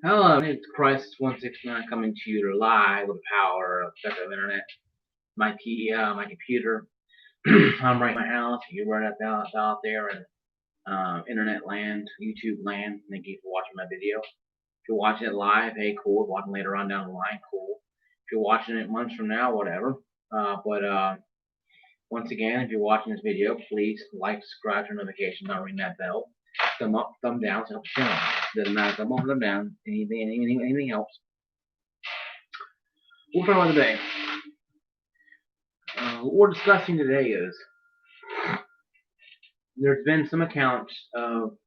Hello, it's Christ169 coming to you live with the power of the internet. My computer. I'm right in my house. You're right out there in internet land, YouTube land. Thank you for watching my video. If you're watching it live, hey, cool. If you're watching later on down the line, cool. If you're watching it months from now, whatever. But once again, if you're watching this video, please like, subscribe, turn notifications on, ring that bell. Thumb up, thumb down, so help the channel. Doesn't matter, thumb up, thumb down. Anything helps. We'll talk about today. What we're discussing today is there's been some accounts of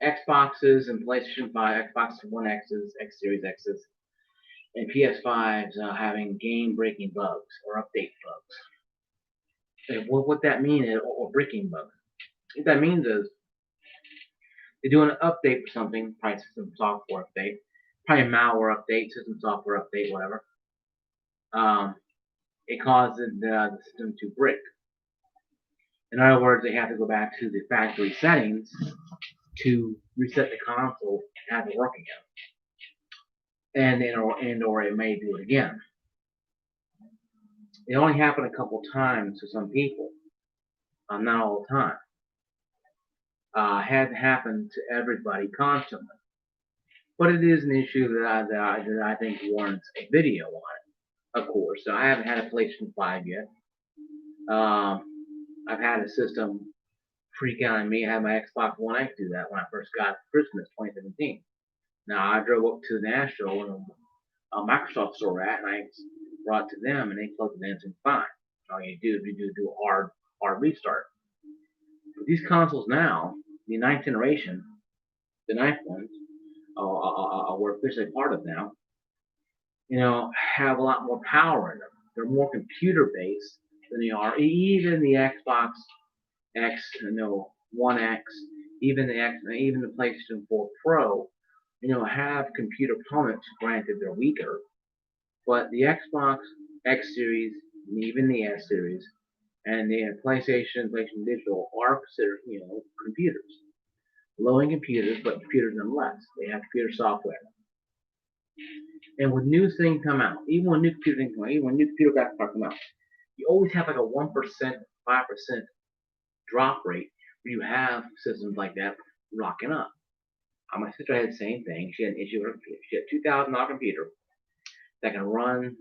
Xboxes and PlayStation 5, Xbox One X's, X Series X's, and PS5s having game-breaking bugs or update bugs. And what that means is, or breaking bugs. What that means is they do an update for something, probably system software update, probably malware update, system software update, whatever. It causes the system to break. In other words, they have to go back to the factory settings to reset the console and have it work again. Or it may do it again. It only happened a couple times to some people, not all the time. Hasn't happened to everybody constantly. But it is an issue that I think warrants a video on it, of course. So I haven't had a PlayStation 5 yet. I've had a system freak out on me. I had my Xbox One X do that when I first got it for Christmas 2017. Now, I drove up to Nashville and a Microsoft store at, and I brought it to them, and they plugged it in and fine. All you do is you do a hard restart. But these consoles now, the ninth generation, the ninth ones, we're officially part of now, have a lot more power in them. They're more computer based than they are. Even the Xbox X, One X, even the PlayStation 4 Pro, have computer components. Granted, they're weaker, but the Xbox X Series, and even the S Series, and the PlayStation Digital are considered, computers. Low-end computers, but computers nonetheless. They have computer software. And when new things come out, even when new computer things come out, even when new computer graphics come out, you always have like a 1%, 5% drop rate where you have systems like that rocking up. My sister had the same thing. She had an issue with her computer. She had a $2,000 computer that can run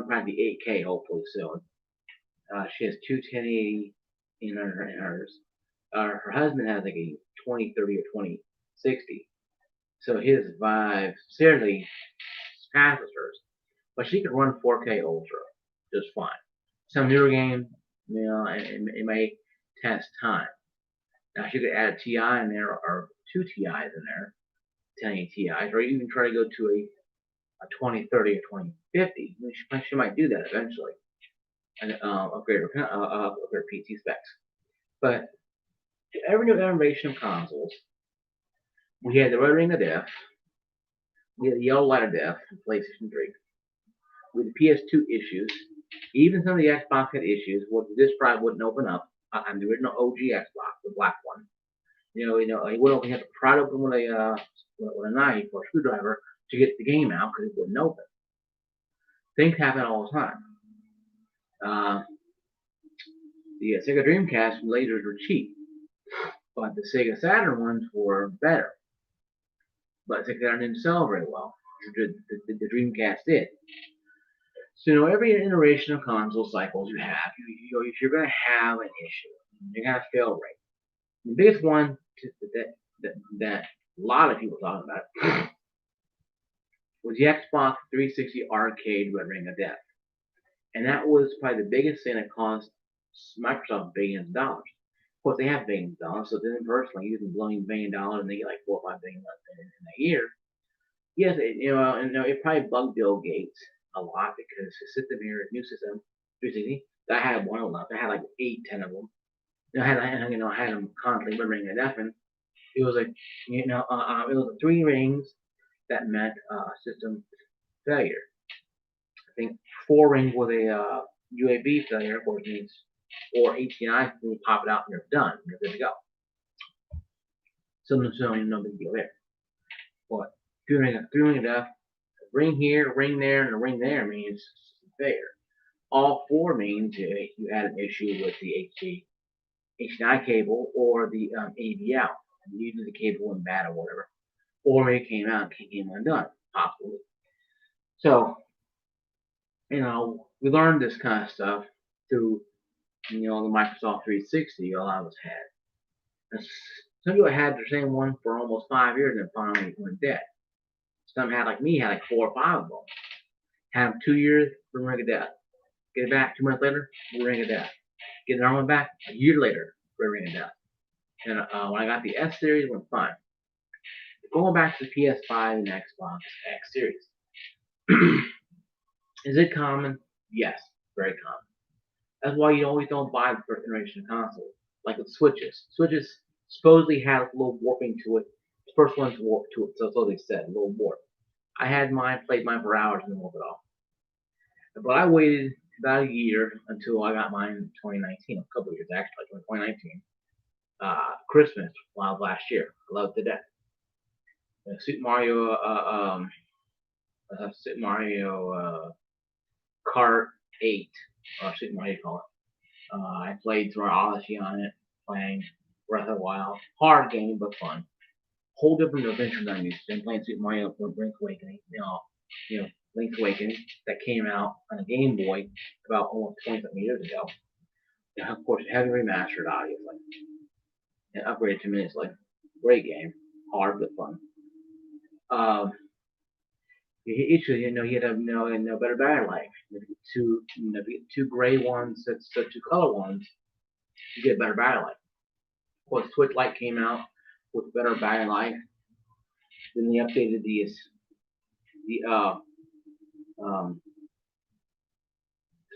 probably 8K hopefully soon. She has two 1080 in hers. Her husband has like a 2030 or 2060. So his Vive seriously passes hers. But she could run 4K Ultra just fine. Some newer game, it may test time. Now she could add a TI in there or two TIs in there, 1080 TIs, or even try to go to a 2030 or 2050. She might do that eventually, and upgrade her PC specs. But to every new generation of consoles, we had the red ring of death, we had the yellow light of death in PlayStation 3, with the PS2 issues, even some of the Xbox had issues. This drive wouldn't open up. On the original OG Xbox, the black one, you wouldn't have to pry it open with a knife or a screwdriver to get the game out because it wouldn't open. Things happen all the time. The Sega Dreamcast lasers were cheap, but the Sega Saturn ones were better. But Sega Saturn didn't sell very well. The Dreamcast did. So every iteration of console cycles you have, you're going to have an issue. You're going to have fail rate. The biggest one that a lot of people talking about was the Xbox 360 Arcade Red Ring of Death. And that was probably the biggest thing that cost Microsoft billions of dollars. Of course, they have billions of dollars, so then personally, using blowing $1 billion and they get like $4 or $5 billion in a year. Yes, it probably bugged Bill Gates a lot because his system here, new system, 360, I had one of them. I had like 8, 10 of them. I had them constantly ring of death, and it was like, it was 3 rings that meant system failure. I think 4 rings with a UAB failure, or means, or HDMI, when you pop it out and you're done, you're good to go. So no big deal there. But three ring of death. A ring here, a ring there, and a ring there means fair. All four means you had an issue with the HDMI cable or the AV out. Usually the cable went bad or whatever. Or it came out and came undone, possibly. So, we learned this kind of stuff through, the Microsoft 360 a lot of us had. And some people had the same one for almost 5 years and finally went dead. Some had, like me, had like 4 or 5 of them. Had them 2 years, ring of death. Get it back 2 months later, ring of death. Get another one back a year later, ring of death. And when I got the S Series, it went fine. Going back to the PS5 and Xbox X Series. Is it common? Yes, very common. That's why you always don't buy the first generation console. Like with Switches. Switches supposedly had a little warping to it. The first one to warp to it, so they said, a little warp. I had mine, played mine for hours, and then warped it off. But I waited about a year until I got mine in 2019, a couple of years actually, like 2019. Christmas, last year. I loved it to death. Super Mario Kart 8, or Super Mario call it. I played through Odyssey on it, playing Breath of the Wild. Hard game, but fun. Whole different adventure than I'm used to. I'm playing Super Mario Link's Awakening, Link's Awakening that came out on a Game Boy about almost 20-something years ago. And of course, heavy remastered, obviously. And upgraded to minutes, like great game, hard but fun. The issue, you had to know better battery life. If you get two gray ones, that's two color ones, you get better battery life. Of course, Switch Lite came out with better battery life. Then they updated the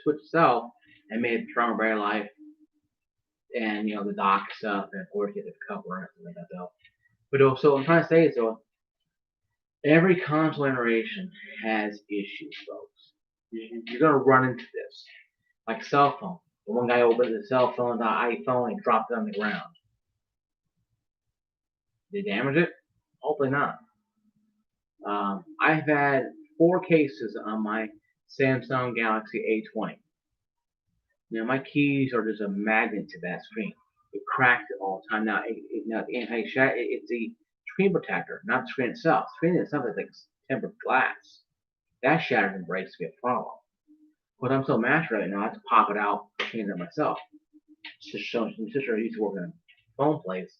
Switch itself and made stronger battery life, and the dock stuff, and of course you get the cover and everything like that though. But also, what I'm trying to say is though, every console generation has issues, folks. You're gonna run into this, like cell phone. The one guy opened the cell phone, the iPhone, and dropped it on the ground. Did they damage it? Hopefully not. I've had 4 cases on my Samsung Galaxy A20. My keys are just a magnet to that screen. It cracks it all the time. Now, it's the screen protector, not the screen itself. The screen itself is like tempered glass. That shatters and breaks to be a problem. But I'm so master right now, I have to pop it out and change it myself. My sister used to work in a phone place,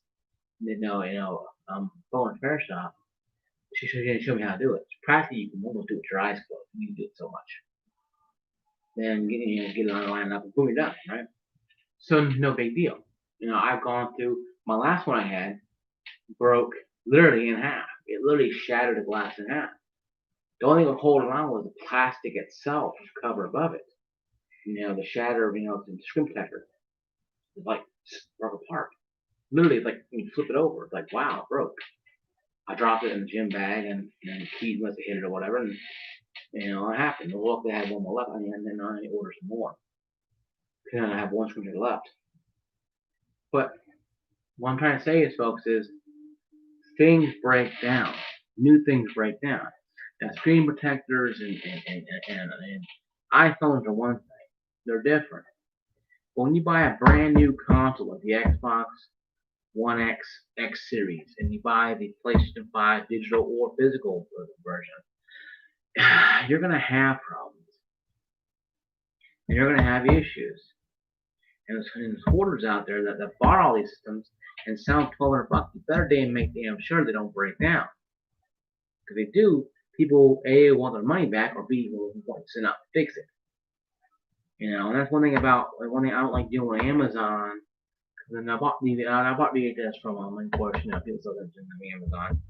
phone repair shop. She showed me how to do it. Practically, you can almost do it with your eyes closed. You can do it so much. Then get it on the line up and boom, you're done, right? So no big deal. I've gone through my last one I had broke literally in half. It literally shattered the glass in half. The only thing holding on was the plastic itself cover above it. The shatter, the screen protector. It's like broke apart. Literally, it's like when you flip it over, it's like wow, it broke. I dropped it in the gym bag and the keys must have hit it or whatever, and it happened. Well, they had one more left, and then I ordered some more. And I have one screen left. But what I'm trying to say is, folks, is things break down. New things break down. Now, screen protectors and iPhones are one thing. They're different. But when you buy a brand new console like the Xbox One X Series, and you buy the PlayStation 5 digital or physical version, you're going to have problems. And you're going to have issues. And there's hoarders out there that bought all these systems and sell them $1,200. You better make damn sure they don't break down. Because they do, people A want their money back, or B will want to send out to fix it. And that's one thing I don't like doing with Amazon. And I bought VHS from them, of course, people still have them on Amazon.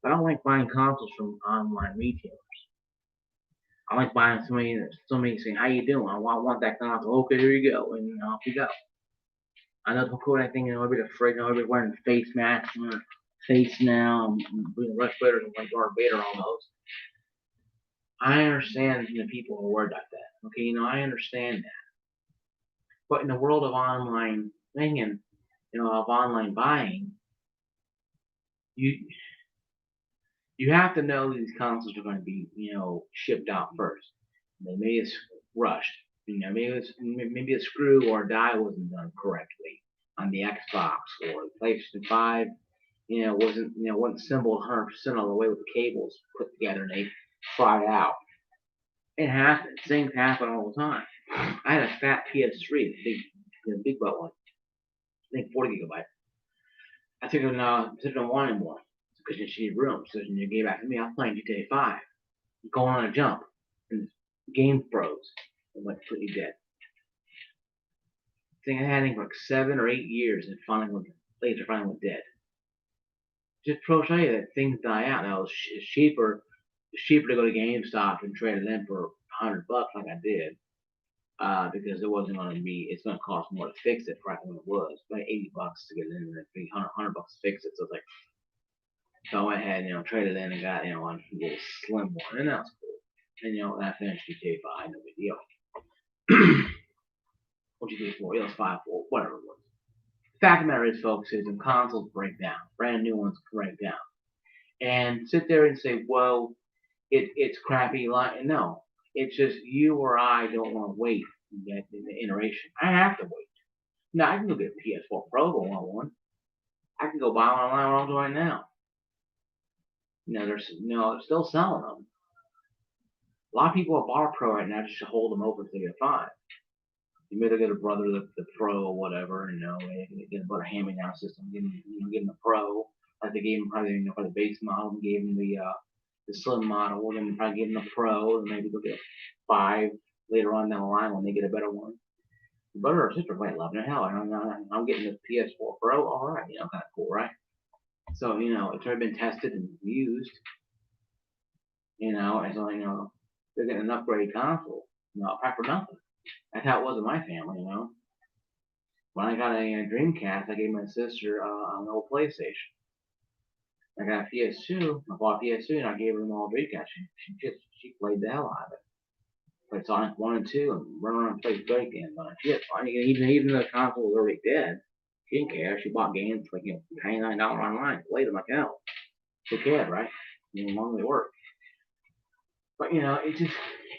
But I don't like buying consoles from online retailers. I like buying somebody saying, "How you doing? I want that console." Okay, here you go, and off you go. I know the cool thing, everybody's afraid, everybody's wearing face masks on their face now, and doing respirators like Darth Vader almost. I understand the people who are worried about that. Okay, I understand that. But in the world of online thing of online buying, You have to know these consoles are going to be, shipped out first. Maybe it's rushed. Maybe a screw or a die wasn't done correctly on the Xbox or the PlayStation 5. Wasn't assembled 100% all the way with the cables put together and they fried out. It happens. Things happen all the time. I had a fat PS3, big butt one. I think 40 gigabytes. I took it didn't want anymore because she needed room. So when you gave back to me, I was playing GTA 5, going on a jump, and the game froze and went completely dead. I think I had it for like 7 or 8 years, and later finally went dead. Just to show you that things die out. Now it's cheaper to go to GameStop and trade it in for $100 like I did. Because it wasn't going to be, it's going to cost more to fix it right when it was. Like $80 to get it in, and then $100 to fix it. So it's like, so I went ahead, traded in and got, a little slim one, and that's cool. And I finished GTA 5, no big deal. What GTA 4, it was 5, 4, whatever it was. The fact of the matter is, folks, is when consoles break down, brand new ones break down, and sit there and say, well, it's crappy. No, it's just you or I don't want to wait in the iteration. I have to wait. Now I can go get a PS4 Pro if I want one. I can go buy one online right now. They're still selling them. A lot of people have bought a Pro right now just to hold them open until they get five. You may get a brother the Pro or whatever, they get a better hand-me-down system, give them the Pro, like they gave him probably for the base model, and gave him the slim model, and then probably give him the Pro, and maybe they'll get a 5 later on down the line when they get a better one. Your brother or sister might love it. Hell, I'm getting the PS4 Pro, alright, kind of cool, right? So, it's already been tested and used, and so, they're getting an upgraded console, probably for nothing. That's how it was in my family, When I got a Dreamcast, I gave my sister an old PlayStation. I got a PS2. I bought a PS2 and I gave her an old Dreamcast. She played the hell out of it. Played Sonic 1 and 2 and run around and play great games on it. She had fun. Even though the console was already dead, she didn't care. She bought games like $99 online, played them like hell. Who cared, right? As long as they work. But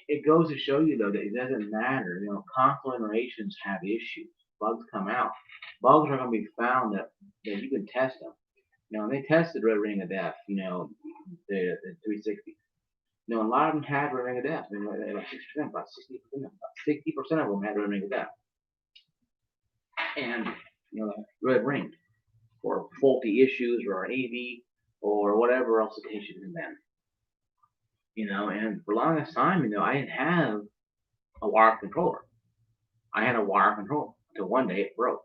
it goes to show you though that it doesn't matter. Console iterations have issues. Bugs come out. Bugs are going to be found that you can test them. They tested Red Ring of Death. The 360. A lot of them had Red Ring of Death. About 60%, about 60% of them had Red Ring of Death. And Red Ring or faulty issues or AV or whatever else the case has been. And for the longest time, I didn't have a wire controller. I had a wire controller until one day it broke.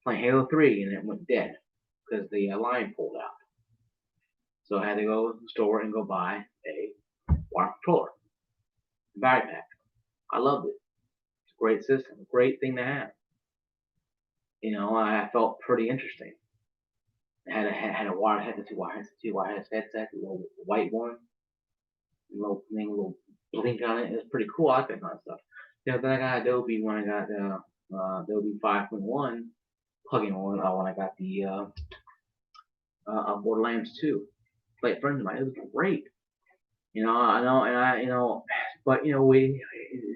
Playing Halo 3 and it went dead because the line pulled out. So I had to go to the store and go buy a wire controller. Battery pack. I loved it. It's a great system. A great thing to have. I felt pretty interesting. I had a wire headset, two wire headsets, a little white one, a little blink on it. It was pretty cool. I like that kind of stuff. Then I got Adobe when I got Adobe 5.1 plugin on when I got the Borderlands 2. Played friends of mine. It was great. I know, but we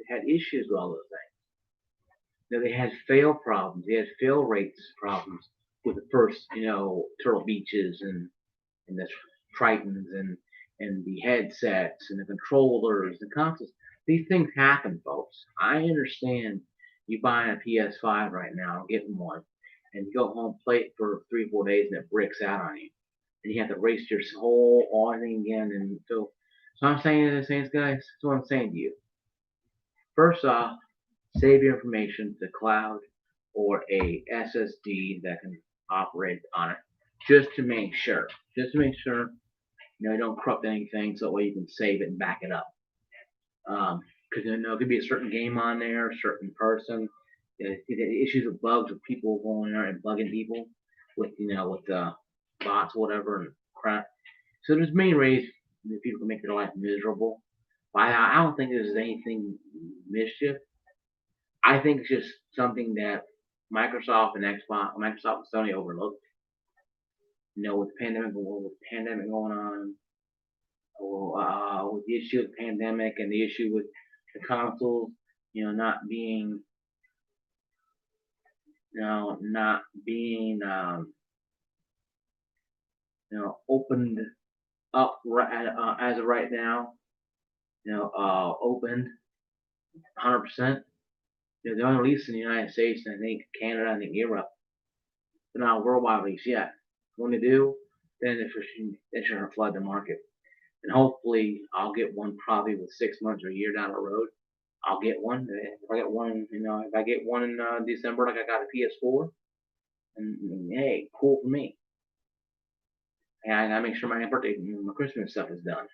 had issues with all those things. They had fail problems. They had fail rates problems with the first, Turtle Beaches and the Tritons and the headsets and the controllers and consoles. These things happen, folks. I understand you buying a PS5 right now, getting one, and you go home, play it for 3 or 4 days, and it bricks out on you, and you have to erase your whole thing again. And so I'm saying to the Saints guys, that's what I'm saying to you. First off, save your information to the cloud or a SSD that can operate on it, just to make sure. You don't corrupt anything, so that way you can save it and back it up. Because it could be a certain game on there, a certain person. Issues with bugs with people going there and bugging people with bots, whatever, and crap. So there's many ways that people can make their life miserable. But I don't think there's anything mischief. I think it's just something that Microsoft and Sony overlooked. With the pandemic going on, with the issue of the pandemic and the issue with the consoles, not being, not being, opened up as of right now, opened 100%. They're only released in the United States and I think Canada, I think Europe. They're not a worldwide release yet. When they do, then they're trying to flood the market. And hopefully I'll get one probably with 6 months or a year down the road. I'll get one. If I get one, if I get one in December, like I got a PS4, and hey, cool for me. And I gotta make sure my birthday, my Christmas stuff is done.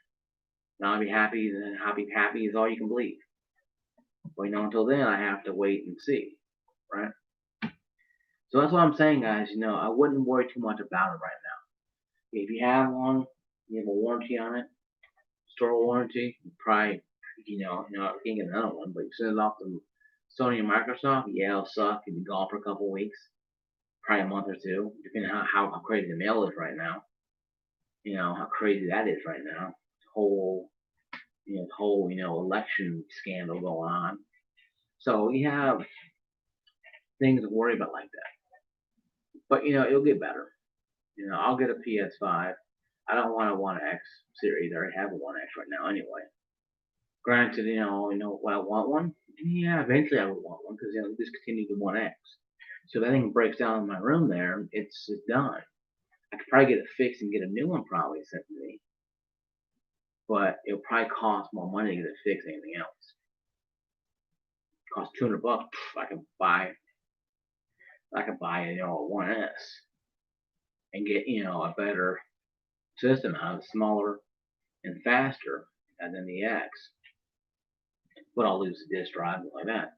And I'll be happy. Then happy is all you can believe. But until then, I have to wait and see, right? So that's what I'm saying, guys. I wouldn't worry too much about it right now. If you have one, you have a warranty on it, store warranty, you probably, you can't get another one, but you send it off to Sony and Microsoft, yeah, it'll suck. You'll be gone for a couple of weeks, probably a month or two, depending on how crazy the mail is right now. How crazy that is right now. Whole election scandal going on. So you have things to worry about like that. But it'll get better. I'll get a PS5. I don't want a One X series. I already have a One X right now anyway. Granted, will I want one? Yeah, eventually I would want one because discontinue the One X. So if anything breaks down in my room there, it's done. I could probably get it fixed and get a new one probably sent to me. But it'll probably cost more money to get it fixed than anything else. It costs $200. I could buy a One S and get a better system out, smaller and faster than the X. But I'll lose the disk drive and like that.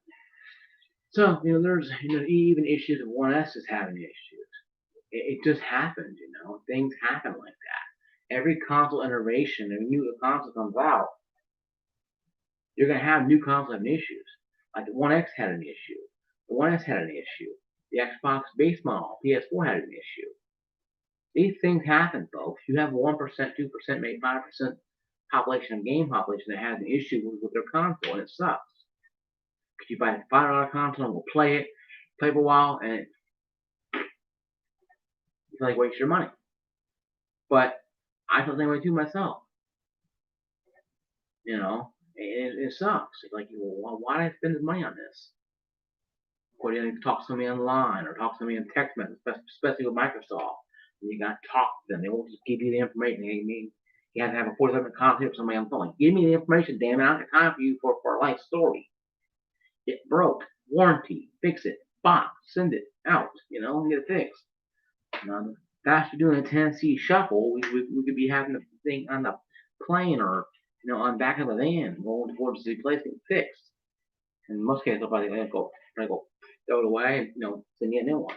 So there's even issues of One S is having issues. It just happens, things happen like that. Every console iteration, a new console comes out, you're gonna have new consoles having issues. Like the One X had an issue, the One S had an issue, the Xbox base model PS4 had an issue. These things happen, folks. You have 1%, 2%, maybe 5% population of game population that has an issue with their console, and it sucks. Because you buy a $5 console and will play for a while, and you feel like waste your money. But I feel the same way too myself. It sucks. It's like, well, why did I spend this money on this? Or you can talk to somebody online or talk to somebody in text message, especially with Microsoft. And you got to talk to them. They won't just give you the information. You have to have a 47-minute conversation with somebody on the phone. Like, give me the information, damn it. I don't have time for you for a life story. It broke. Warranty. Fix it. Box. Send it out. Get it fixed. Now, faster doing a Tennessee shuffle, we could be having the thing on the plane or on the back of a van going towards the place getting fixed. In most cases, they'll probably go throw it away and send you a new one.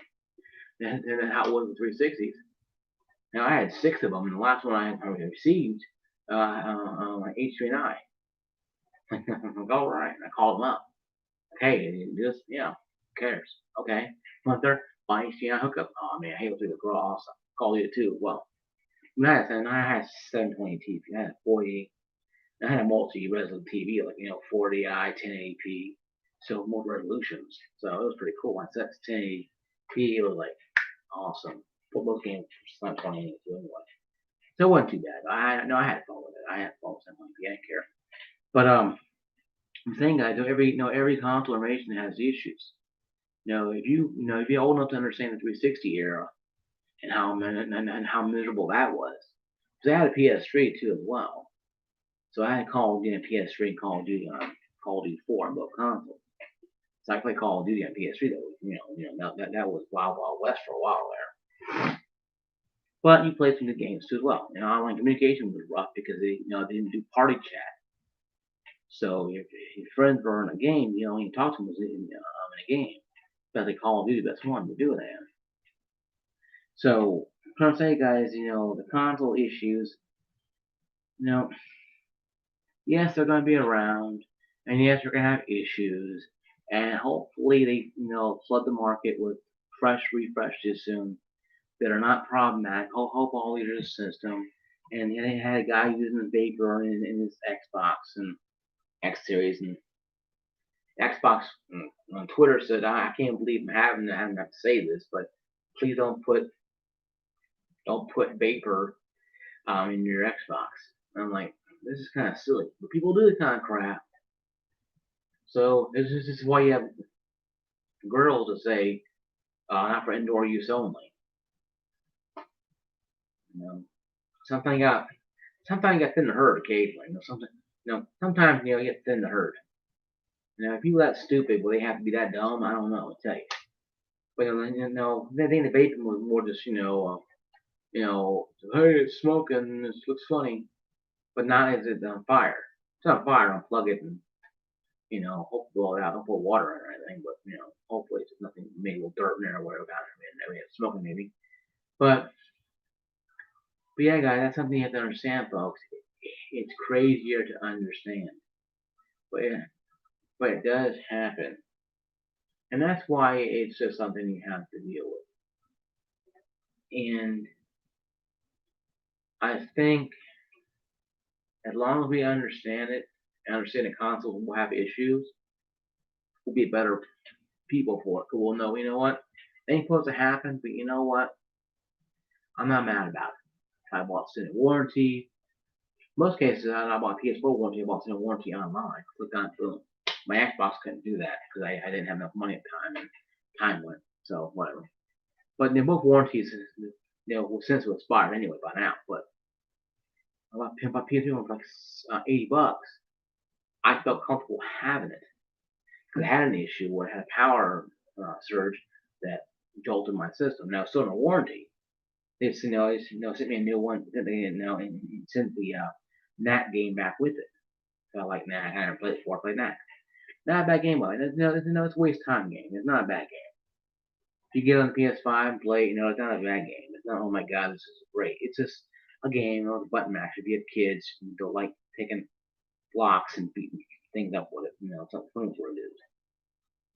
And then how it was with 360s. Now I had 6 of them, and the last one I received, my H3 and I. All right, I called them up. Hey, just who cares? Okay, went there, buy H3 hookup. Oh man, I hate to the cross. Call you too. Well, I had 720 TV. I had 40. I had a multi-resolution TV, like 40i, 1080p, so more resolutions. So it was pretty cool. Once that's 1080p, it was like awesome. Put both games for 2080 anyway. So it wasn't too bad. I had fun with it. I had fun with 720p. I didn't care. But I'm saying, guys, every console generation has issues. If you're old enough to understand the 360 era and how miserable that was, because I had a PS3 too as well. So I had Call of Duty on PS3 and Call of Duty on Call of Duty 4 on both consoles. So I played Call of Duty on PS3. That was Wild Wild West for a while there. But you played some good games too as well. Online communication was rough because they didn't do party chat. So if your friends were in a game, you talk to them in a game. Especially Call of Duty, that's one to do that. So what I'm saying, guys, the console issues, yes, they're going to be around, and yes, you're going to have issues, and hopefully they, flood the market with fresh refreshes soon that are not problematic. Hope all your system and it had a guy using the vapor in his Xbox and X Series, and Xbox on Twitter said, "I can't believe I'm having to say this, but please don't put vapor in your Xbox." And I'm like, this is kind of silly, but people do this kind of crap. So this is why you have girls to say, not for indoor use only. You know, sometimes you got thin the herd occasionally. Sometimes you get thin the herd. If people that stupid, will they have to be that dumb? I don't know. I'll tell you. But I think the vaping was more just hey, it's smoking. This looks funny, but not as it's on fire. It's on fire. Unplug it and hopefully blow it out. Don't put water in or anything, but hopefully it's nothing. Maybe a little dirt in there or whatever. I mean, it's smoking maybe. But yeah, guys, that's something you have to understand, folks. It's crazier to understand, but yeah, but it does happen, and that's why it's just something you have to deal with. And I think as long as we understand it, and understand the consoles will have issues, we'll be better people for it. Cause we'll know, what, it ain't supposed to happen, but you know what? I'm not mad about it. I bought extended warranty. Most cases, I bought PS4 warranty. I bought extended warranty online. Click on it, boom. My Xbox couldn't do that because I didn't have enough money at the time, and time went. So whatever. But they're both warranties, since it expired anyway by now. But I bought PS4 for like $80. I felt comfortable having it. Because I had an issue where it had a power surge that jolted my system. Now, it's still in a warranty. They sent me a new one that they didn't know and sent the NAC game back with it. So I like NAC. I never played it before. I played NAC. Not a bad game, but it's a waste time game. It's not a bad game. If you get on the PS5 and play, it's not a bad game. It's not, oh my god, this is great. It's just a game, with a button mash. If you have kids, you don't like taking blocks and beating things up with it. It's not fun for it is.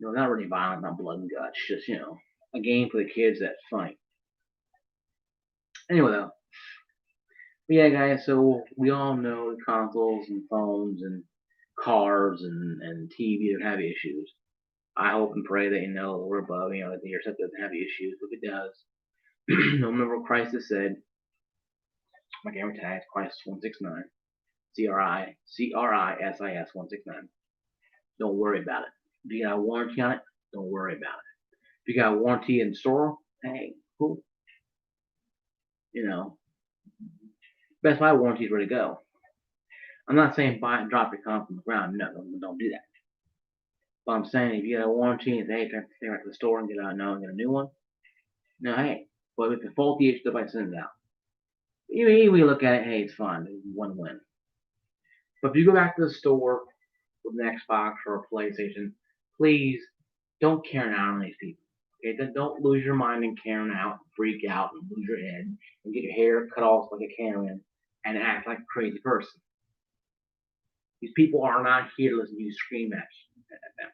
Not really violent, not blood and guts. Just, a game for the kids that's funny. Anyway, though. But yeah, guys, so we all know the consoles and phones and cars and TV that have issues. I hope and pray that we're above, that your stuff doesn't have issues. If it does, remember what Christ has said. My gamer tag is Christ169. CRISIS 169. Don't worry about it. If you got a warranty on it, don't worry about it. If you got a warranty in the store, hey, cool. Best Buy warranty is ready to go. I'm not saying buy it and drop your console on the ground. No, don't do that. But I'm saying if you got a warranty and hey, can I stay right to the store and get a new one? No, hey. But if it's faulty, it's still send it out. Even we look at it, hey, it's fine. It's win-win. But if you go back to the store with an Xbox or a PlayStation, please don't Karen out on these people. Okay, don't lose your mind and Karen out, freak out, and lose your head, and get your hair cut off like a Karen, and act like a crazy person. These people are not here to listen to you scream at them.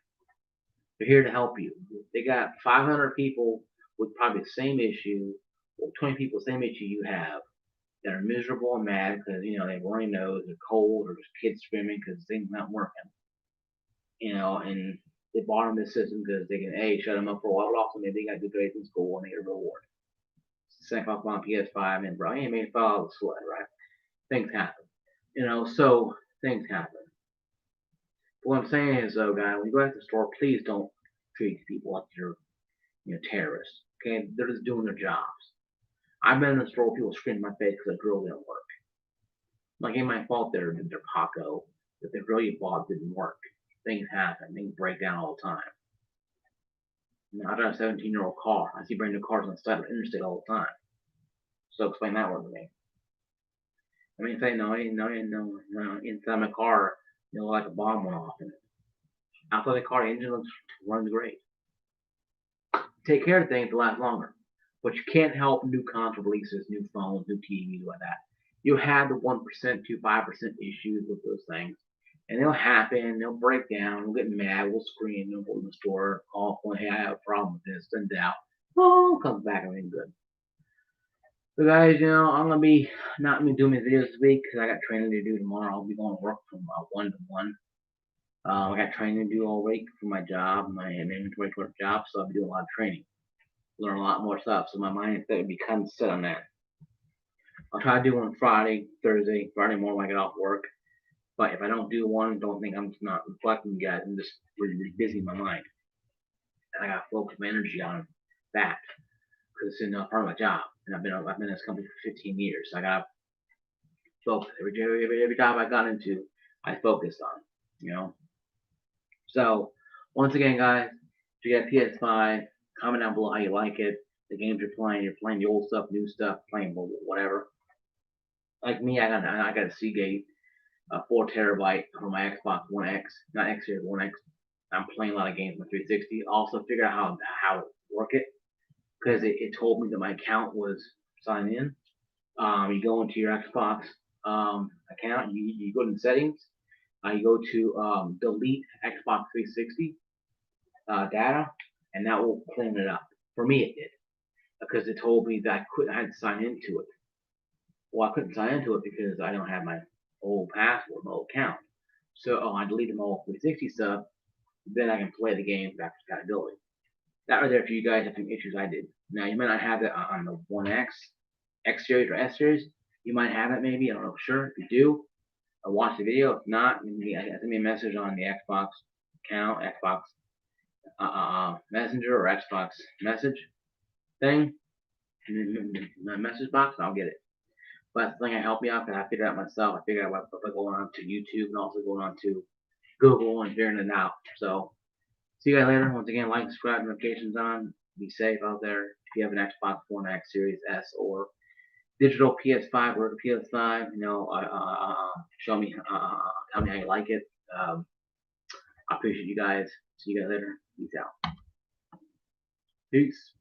They're here to help you. They got 500 people with probably the same issue, or 20 people the same issue you have, that are miserable and mad because they have runny nose, they're cold, or just kids screaming because things not working. And they bought them this system because they can shut them up for a while, but also maybe they got good grades in school and they get a reward. Same off on PS5 and bro, ain't made fall the sweat, right? Things happen. So things happen. But what I'm saying is though, guys, when you go to the store, please don't treat people like you're terrorists. Okay? They're just doing their jobs. I've been in the store, people screaming in my face because the grill didn't work. Like, ain't my fault their Paco that the grill you bought didn't work. Things happen. Things break down all the time. I drive a 17-year-old car. I see brand new cars on the side of the interstate all the time. So explain that one to me. I mean, say no, inside my car, like a bomb went off in it. Outside the car, the engine runs great. Take care of things to last longer. But you can't help new console releases, new phones, new TVs, like that. You have the 1% to 5% issues with those things. And they'll happen, they'll break down, we'll get mad, we'll scream, we'll go to the store, call, hey, I have a problem with this, send it out. Oh, comes back, everything good. So guys, I'm gonna be not gonna be doing my videos this week because I got training to do tomorrow. I'll be going to work from 1 to 1. I got training to do all week for my job, my inventory clerk job, so I'll be doing a lot of training, learn a lot more stuff. So my mindset would be kind of set on that. I'll try to do one Friday, Thursday, Friday morning when I get off work. But if I don't do one, don't think I'm just not reflecting, guys. I'm just really busy in my mind, and I got to focus my energy on that because it's in part of my job, and I've been in this company for 15 years. So I got to focus every job I got into. I focused on, you know. So once again, guys, if you got PS5, comment down below how you like it. The games you're playing the old stuff, new stuff, playing whatever. Like me, I got a Seagate 4 terabyte for my Xbox One X, not X Series, One X. I'm playing a lot of games on 360. Also figured out how to work it because it told me that my account was signed in. You go into your Xbox account, you go to the settings, you go to delete Xbox 360 data, and that will clean it up. For me, it did because it told me that I had to sign into it. Well, I couldn't sign into it because I don't have my old password, my old account. So I deleted my old 360 stuff. Then I can play the game back to compatibility. That right there for you guys have some issues I did. Now you might not have that on the One X, X Series or S Series. You might have it maybe. I don't know for sure. If you do, watch the video. If not, send me a message on the Xbox account, Xbox Messenger or Xbox message thing, my message box, and I'll get it. But that's the thing I help you out because I figured out myself. I figured out what by going on to YouTube and also going on to Google and figuring it out. So see you guys later. Once again, like, subscribe, notifications on. Be safe out there. If you have an Xbox One X Series S or digital PS5 or PS5, show me, tell me how you like it. I appreciate you guys. See you guys later. Peace out. Peace.